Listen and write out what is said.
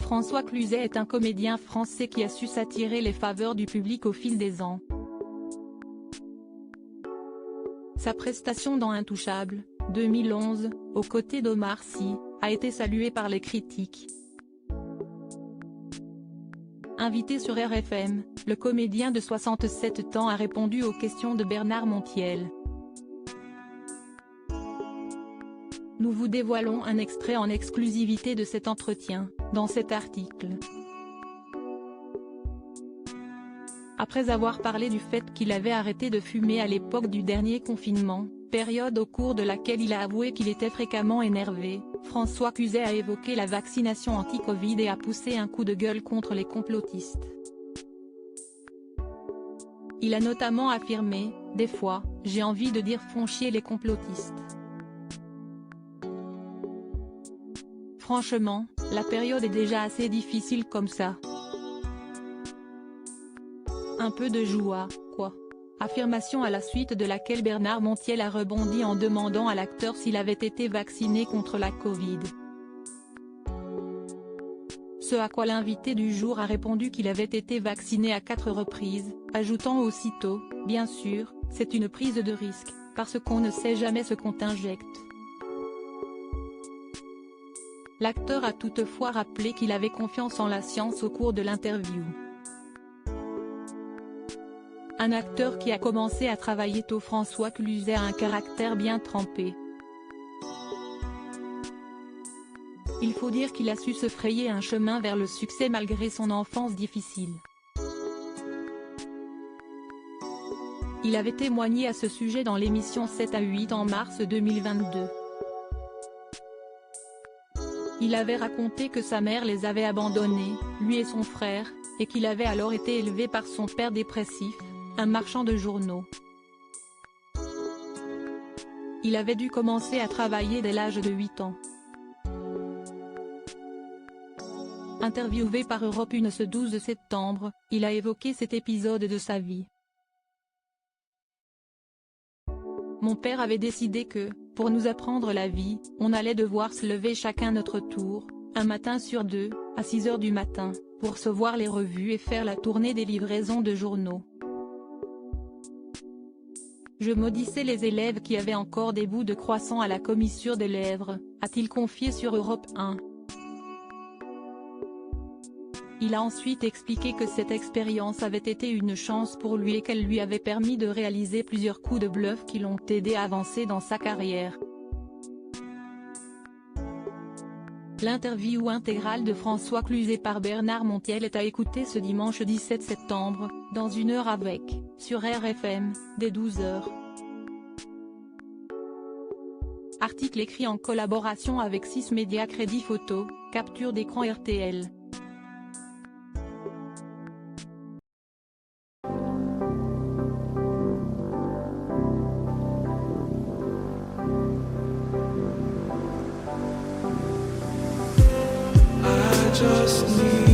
François Cluzet est un comédien français qui a su s'attirer les faveurs du public au fil des ans. Sa prestation dans Intouchables, 2011, aux côtés d'Omar Sy, a été saluée par les critiques. Invité sur RFM, le comédien de 67 ans a répondu aux questions de Bernard Montiel. Nous vous dévoilons un extrait en exclusivité de cet entretien, dans cet article. Après avoir parlé du fait qu'il avait arrêté de fumer à l'époque du dernier confinement, période au cours de laquelle il a avoué qu'il était fréquemment énervé, François Cluzet a évoqué la vaccination anti-Covid et a poussé un coup de gueule contre les complotistes. Il a notamment affirmé « Des fois, j'ai envie de dire font chier les complotistes. Franchement, la période est déjà assez difficile comme ça. Un peu de joie, quoi ». Affirmation à la suite de laquelle Bernard Montiel a rebondi en demandant à l'acteur s'il avait été vacciné contre la Covid. Ce à quoi l'invité du jour a répondu qu'il avait été vacciné à 4 reprises, ajoutant aussitôt « Bien sûr, c'est une prise de risque, parce qu'on ne sait jamais ce qu'on t'injecte ». L'acteur a toutefois rappelé qu'il avait confiance en la science au cours de l'interview. Un acteur qui a commencé à travailler tôt, François Cluzet a un caractère bien trempé. Il faut dire qu'il a su se frayer un chemin vers le succès malgré son enfance difficile. Il avait témoigné à ce sujet dans l'émission 7 à 8 en mars 2022. Il avait raconté que sa mère les avait abandonnés, lui et son frère, et qu'il avait alors été élevé par son père dépressif, un marchand de journaux. Il avait dû commencer à travailler dès l'âge de 8 ans. Interviewé par Europe 1 ce 12 septembre, il a évoqué cet épisode de sa vie. Mon père avait décidé que, pour nous apprendre la vie, on allait devoir se lever chacun notre tour, un matin sur deux, à 6 heures du matin, pour recevoir les revues et faire la tournée des livraisons de journaux. Je maudissais les élèves qui avaient encore des bouts de croissant à la commissure des lèvres, a-t-il confié sur Europe 1. Il a ensuite expliqué que cette expérience avait été une chance pour lui et qu'elle lui avait permis de réaliser plusieurs coups de bluff qui l'ont aidé à avancer dans sa carrière. L'interview intégrale de François Cluzet par Bernard Montiel est à écouter ce dimanche 17 septembre, dans 1 heure avec, sur RFM, dès 12h. Article écrit en collaboration avec 6 médias. Crédit photo, capture d'écran RTL. Just need